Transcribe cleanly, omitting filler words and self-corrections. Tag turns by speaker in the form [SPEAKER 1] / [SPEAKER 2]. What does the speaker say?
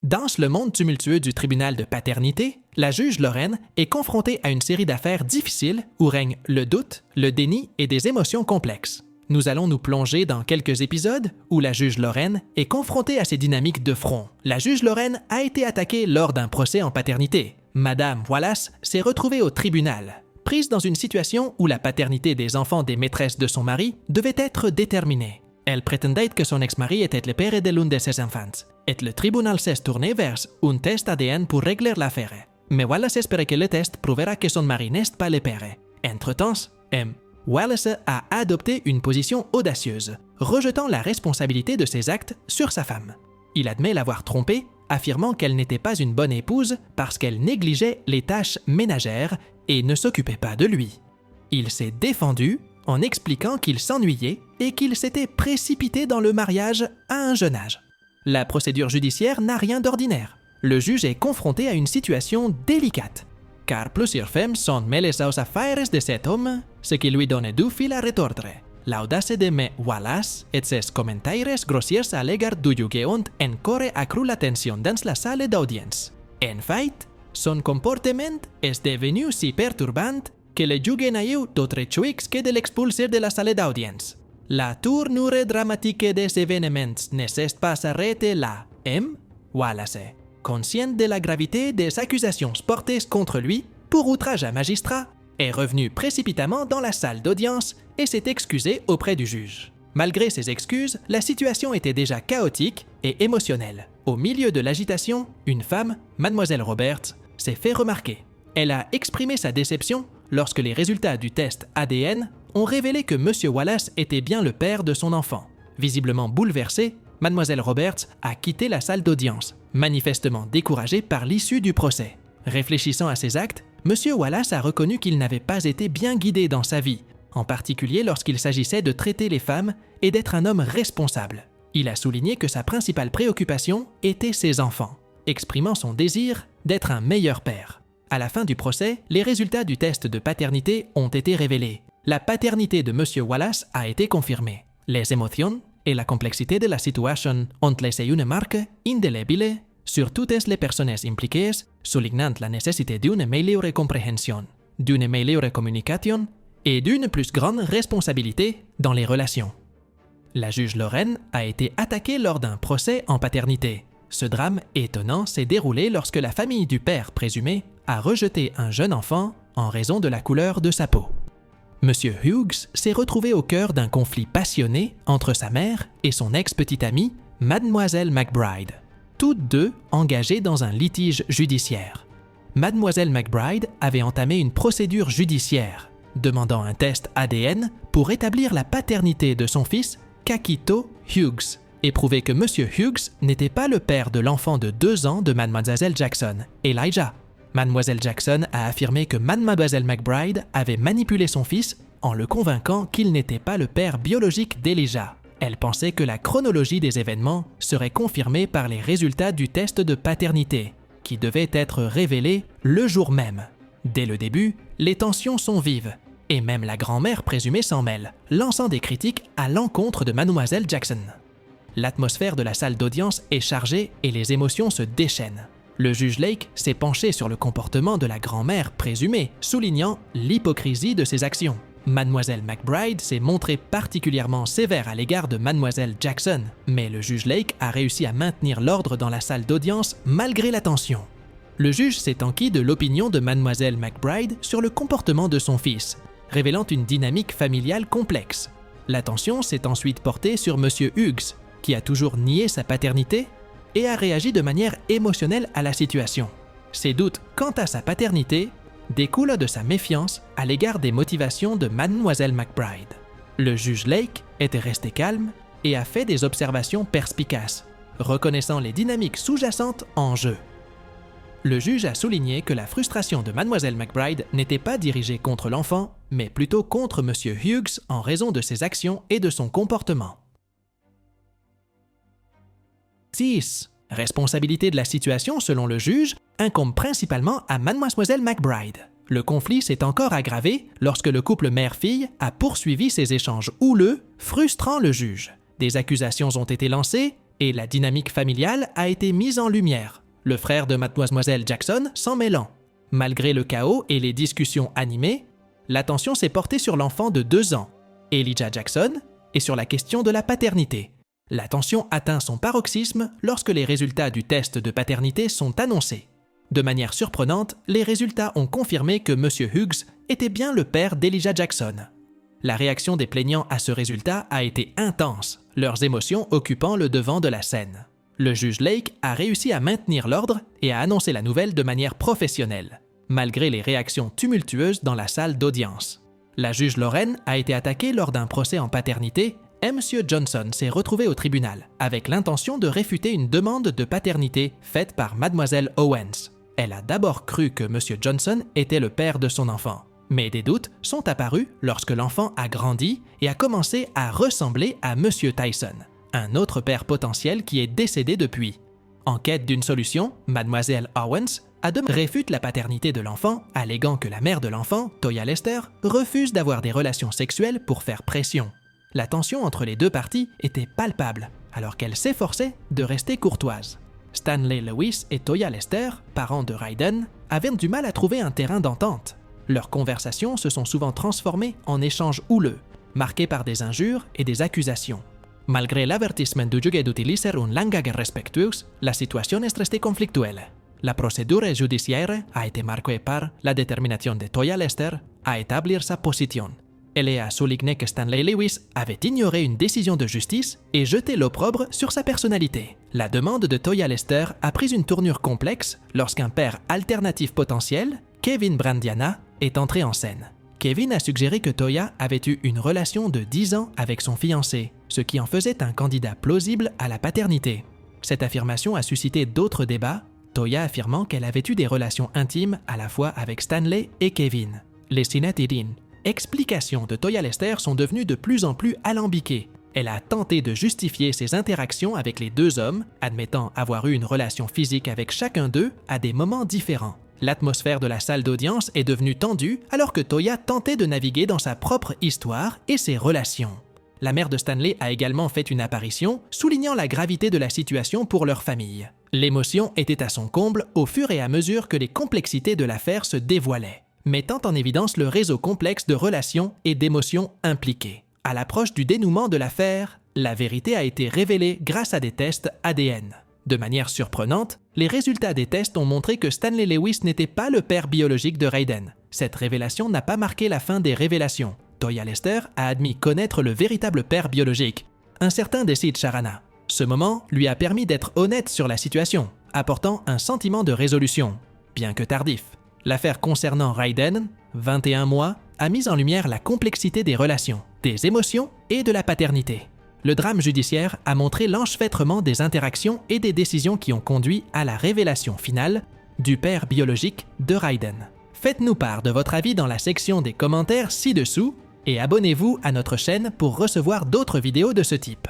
[SPEAKER 1] Dans le monde tumultueux du tribunal de paternité, la juge Lorraine est confrontée à une série d'affaires difficiles où règnent le doute, le déni et des émotions complexes. Nous allons nous plonger dans quelques épisodes où la juge Lorraine est confrontée à ces dynamiques de front. La juge Lorraine a été attaquée lors d'un procès en paternité. Madame Wallace s'est retrouvée au tribunal, prise dans une situation où la paternité des enfants des maîtresses de son mari devait être déterminée. Elle prétendait que son ex-mari était le père de l'un de ses enfants, et le tribunal s'est tourné vers un test ADN pour régler l'affaire. Mais Wallace espérait que le test prouvera que son mari n'est pas le père. Entre-temps, Wallace a adopté une position audacieuse, rejetant la responsabilité de ses actes sur sa femme. Il admet l'avoir trompée, affirmant qu'elle n'était pas une bonne épouse parce qu'elle négligeait les tâches ménagères et ne s'occupait pas de lui. Il s'est défendu en expliquant qu'il s'ennuyait et qu'il s'était précipité dans le mariage à un jeune âge. La procédure judiciaire n'a rien d'ordinaire. Le juge est confronté à une situation délicate, car plusieurs femmes sont mêlées aux affaires de cet homme, ce qui lui donne du fil à retordre. L'audace de M. Wallace et ses commentaires grossiers à l'égard du juge ont encore accru la tension dans la salle d'audience. En fait, son comportement est devenu si perturbant que le juge n'a eu d'autre choix que de l'expulser de la salle d'audience. La tournure dramatique des événements ne s'est pas arrêtée là. M. Wallace, conscient de la gravité des accusations portées contre lui pour outrage à magistrat, est revenu précipitamment dans la salle d'audience et s'est excusé auprès du juge. Malgré ses excuses, la situation était déjà chaotique et émotionnelle. Au milieu de l'agitation, une femme, Mademoiselle Roberts, s'est fait remarquer. Elle a exprimé sa déception lorsque les résultats du test ADN ont révélé que M. Wallace était bien le père de son enfant. Visiblement bouleversée, Mademoiselle Roberts a quitté la salle d'audience, manifestement découragée par l'issue du procès. Réfléchissant à ses actes, M. Wallace a reconnu qu'il n'avait pas été bien guidé dans sa vie, en particulier lorsqu'il s'agissait de traiter les femmes et d'être un homme responsable. Il a souligné que sa principale préoccupation était ses enfants, exprimant son désir d'être un meilleur père. À la fin du procès, les résultats du test de paternité ont été révélés. La paternité de M. Wallace a été confirmée. Les émotions et la complexité de la situation ont laissé une marque indélébile sur toutes les personnes impliquées, soulignant la nécessité d'une meilleure compréhension, d'une meilleure communication et d'une plus grande responsabilité dans les relations. La juge Lorraine a été attaquée lors d'un procès en paternité. Ce drame étonnant s'est déroulé lorsque la famille du père présumé a rejeté un jeune enfant en raison de la couleur de sa peau. M. Hughes s'est retrouvé au cœur d'un conflit passionné entre sa mère et son ex-petite amie, Mademoiselle McBride, toutes deux engagées dans un litige judiciaire. Mademoiselle McBride avait entamé une procédure judiciaire, demandant un test ADN pour établir la paternité de son fils, Kakito Hughes, et prouver que M. Hughes n'était pas le père de l'enfant de 2 ans de Mademoiselle Jackson, Elijah. Mademoiselle Jackson a affirmé que Mademoiselle McBride avait manipulé son fils en le convainquant qu'il n'était pas le père biologique d'Elijah. Elle pensait que la chronologie des événements serait confirmée par les résultats du test de paternité, qui devait être révélé le jour même. Dès le début, les tensions sont vives, et même la grand-mère présumée s'en mêle, lançant des critiques à l'encontre de Mademoiselle Jackson. L'atmosphère de la salle d'audience est chargée et les émotions se déchaînent. Le juge Lake s'est penché sur le comportement de la grand-mère présumée, soulignant l'hypocrisie de ses actions. Mademoiselle McBride s'est montrée particulièrement sévère à l'égard de Mademoiselle Jackson, mais le juge Lake a réussi à maintenir l'ordre dans la salle d'audience malgré la tension. Le juge s'est enquis de l'opinion de Mademoiselle McBride sur le comportement de son fils, révélant une dynamique familiale complexe. L'attention s'est ensuite portée sur M. Hughes, qui a toujours nié sa paternité et a réagi de manière émotionnelle à la situation. Ses doutes quant à sa paternité découlent de sa méfiance à l'égard des motivations de Mademoiselle McBride. Le juge Lake était resté calme et a fait des observations perspicaces, reconnaissant les dynamiques sous-jacentes en jeu. Le juge a souligné que la frustration de Mademoiselle McBride n'était pas dirigée contre l'enfant, mais plutôt contre M. Hughes en raison de ses actions et de son comportement. 6. Responsabilité de la situation, selon le juge, incombe principalement à Mademoiselle McBride. Le conflit s'est encore aggravé lorsque le couple mère-fille a poursuivi ces échanges houleux, frustrant le juge. Des accusations ont été lancées et la dynamique familiale a été mise en lumière, le frère de Mademoiselle Jackson s'en mêlant. Malgré le chaos et les discussions animées, l'attention s'est portée sur l'enfant de 2 ans, Elijah Jackson, et sur la question de la paternité. La tension atteint son paroxysme lorsque les résultats du test de paternité sont annoncés. De manière surprenante, les résultats ont confirmé que M. Hughes était bien le père d'Elijah Jackson. La réaction des plaignants à ce résultat a été intense, leurs émotions occupant le devant de la scène. Le juge Lake a réussi à maintenir l'ordre et à annoncer la nouvelle de manière professionnelle, malgré les réactions tumultueuses dans la salle d'audience. La juge Lorraine a été attaquée lors d'un procès en paternité et M. Johnson s'est retrouvé au tribunal avec l'intention de réfuter une demande de paternité faite par Mademoiselle Owens. Elle a d'abord cru que M. Johnson était le père de son enfant. Mais des doutes sont apparus lorsque l'enfant a grandi et a commencé à ressembler à M. Tyson, un autre père potentiel qui est décédé depuis. En quête d'une solution, Mademoiselle Owens réfute la paternité de l'enfant, alléguant que la mère de l'enfant, Toya Lester, refuse d'avoir des relations sexuelles pour faire pression. La tension entre les deux parties était palpable, alors qu'elle s'efforçait de rester courtoise. Stanley Lewis et Toya Lester, parents de Raiden, avaient du mal à trouver un terrain d'entente. Leurs conversations se sont souvent transformées en échanges houleux, marqués par des injures et des accusations. Malgré l'avertissement du juge d'utiliser un langage respectueux, la situation est restée conflictuelle. La procédure judiciaire a été marquée par la détermination de Toya Lester à établir sa position. Elle a souligné que Stanley Lewis avait ignoré une décision de justice et jeté l'opprobre sur sa personnalité. La demande de Toya Lester a pris une tournure complexe lorsqu'un père alternatif potentiel, Kevin Brandiana, est entré en scène. Kevin a suggéré que Toya avait eu une relation de 10 ans avec son fiancé, ce qui en faisait un candidat plausible à la paternité. Cette affirmation a suscité d'autres débats, Toya affirmant qu'elle avait eu des relations intimes à la fois avec Stanley et Kevin. Les explications de Toya Lester sont devenues de plus en plus alambiquées. Elle a tenté de justifier ses interactions avec les 2 hommes, admettant avoir eu une relation physique avec chacun d'eux à des moments différents. L'atmosphère de la salle d'audience est devenue tendue alors que Toya tentait de naviguer dans sa propre histoire et ses relations. La mère de Stanley a également fait une apparition, soulignant la gravité de la situation pour leur famille. L'émotion était à son comble au fur et à mesure que les complexités de l'affaire se dévoilaient, mettant en évidence le réseau complexe de relations et d'émotions impliquées. À l'approche du dénouement de l'affaire, la vérité a été révélée grâce à des tests ADN. De manière surprenante, les résultats des tests ont montré que Stanley Lewis n'était pas le père biologique de Raiden. Cette révélation n'a pas marqué la fin des révélations. Toya Lester a admis connaître le véritable père biologique, un certain Desid Sharana. Ce moment lui a permis d'être honnête sur la situation, apportant un sentiment de résolution, bien que tardif. L'affaire concernant Raiden, 21 mois, a mis en lumière la complexité des relations, des émotions et de la paternité. Le drame judiciaire a montré l'enchevêtrement des interactions et des décisions qui ont conduit à la révélation finale du père biologique de Raiden. Faites-nous part de votre avis dans la section des commentaires ci-dessous et abonnez-vous à notre chaîne pour recevoir d'autres vidéos de ce type.